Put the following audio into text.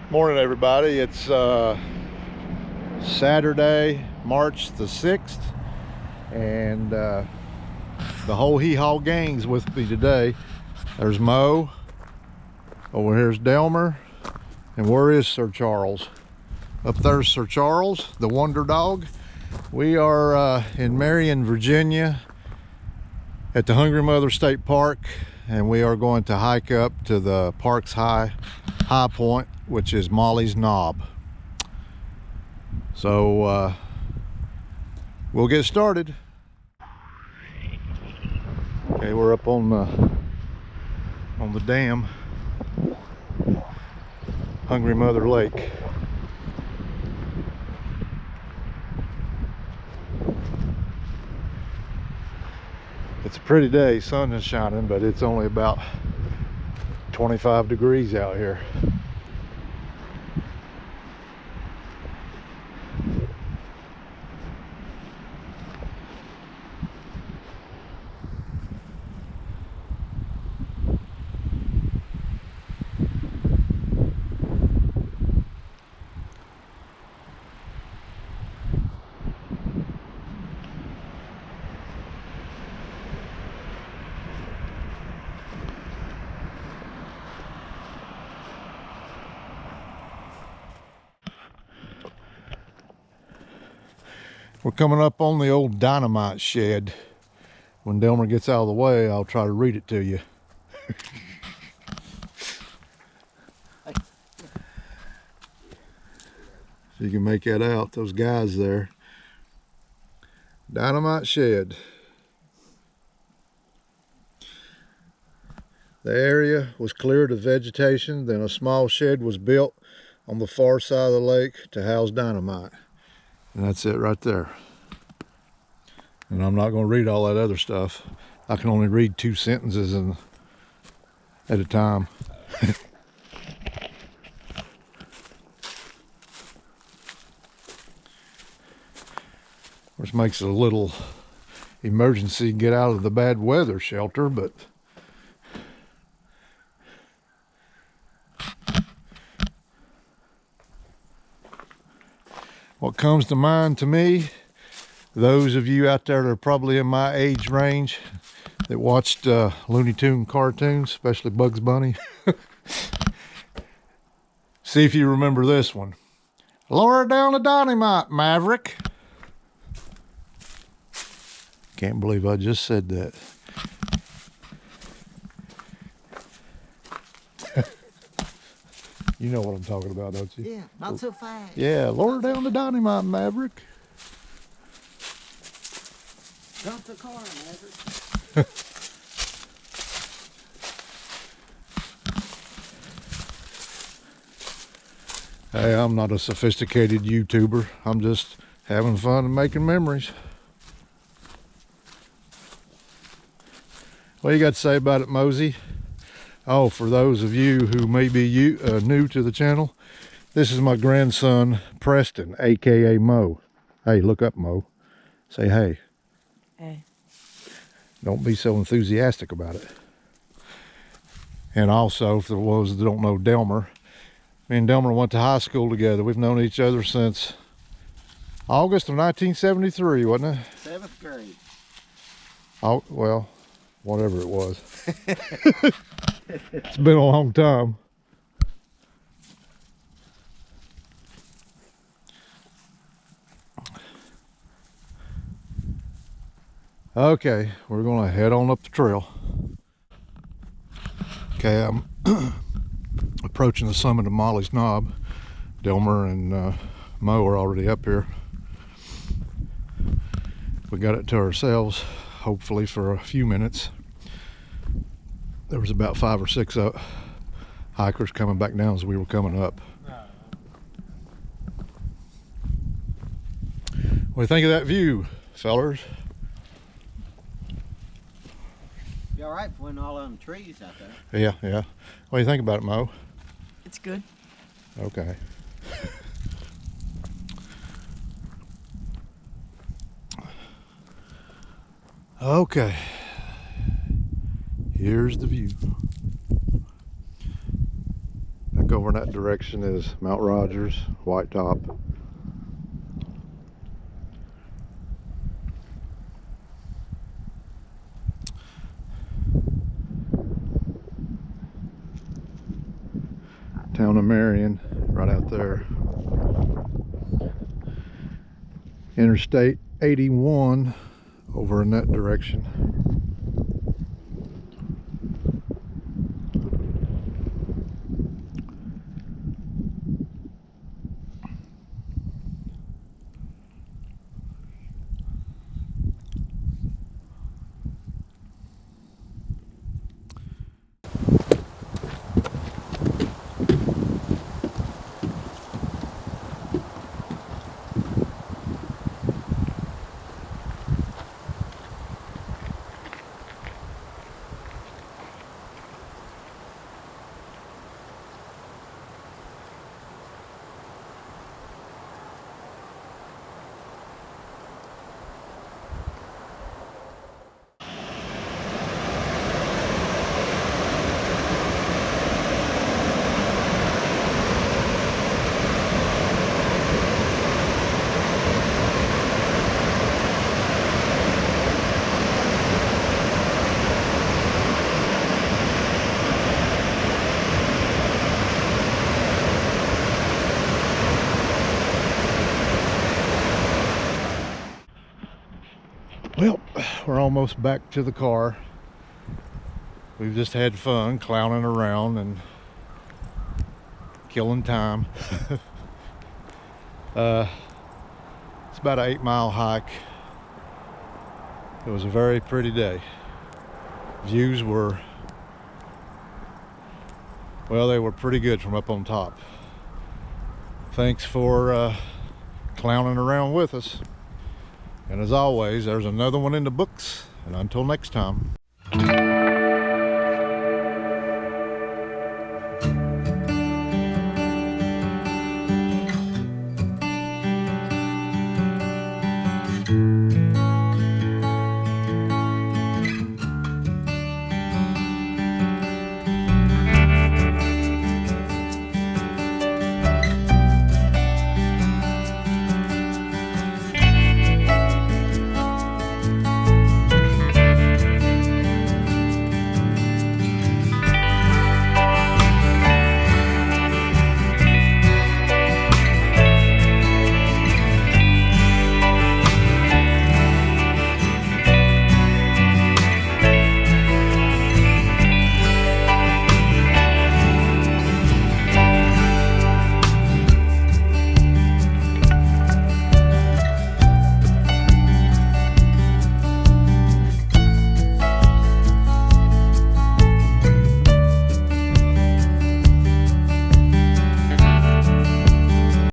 Morning, everybody. It's Saturday, March the 6th, and the whole hee-haw gang's with me today. There's Mo, over here's Delmar, and where is Sir Charles? Up there's Sir Charles, the wonder dog. We are in Marion, Virginia at the Hungry Mother State Park, and we are going to hike up to the park's high point, which is Molly's Knob. So we'll get started. Okay, we're up on the dam, Hungry Mother Lake. It's a pretty day, sun is shining, but it's only about 25 degrees out here. We're coming up on the old dynamite shed. When Delmar gets out of the way, I'll try to read it to you. So you can make that out, those guys there. Dynamite shed. The area was cleared of vegetation, then a small shed was built on the far side of the lake to house dynamite. And that's it right there. And I'm not going to read all that other stuff. I can only read 2 sentences at a time. Which makes it a little emergency get out of the bad weather shelter, but what comes to mind to me, those of you out there that are probably in my age range that watched Looney Tune cartoons, especially Bugs Bunny, see if you remember this one. Lower down the dynamite, Maverick. Can't believe I just said that. You know what I'm talking about, don't you? Yeah, not so fast. Yeah, lower down the dynamite, Maverick. Dump the car, Maverick. Hey, I'm not a sophisticated YouTuber. I'm just having fun and making memories. What you got to say about it, Mosey? Oh, for those of you who may be new to the channel, this is my grandson, Preston, aka Mo. Hey, look up, Mo. Say hey. Hey. Don't be so enthusiastic about it. And also, for those that don't know Delmar, me and Delmar went to high school together. We've known each other since August of 1973, wasn't it? 7th grade. Oh, well, whatever it was. It's been a long time. Okay, we're gonna head on up the trail. Okay, I'm approaching the summit of Molly's Knob. Delmar and Mo are already up here. We got it to ourselves, hopefully for a few minutes. There was about 5 or 6 hikers coming back down as we were coming up. What do you think of that view, fellers? Be all right when all them trees out there. Yeah, yeah. What do you think about it, Mo? It's good. Okay. Okay. Here's the view. Back over over in that direction is Mount Rogers, White Top. Town of Marion, right out there. Interstate 81 over in that direction. Well, we're almost back to the car. We've just had fun clowning around and killing time. It's about an 8-mile hike. It was a very pretty day. Views were, well, they were pretty good from up on top. Thanks for clowning around with us. And as always, there's another one in the books. And until next time.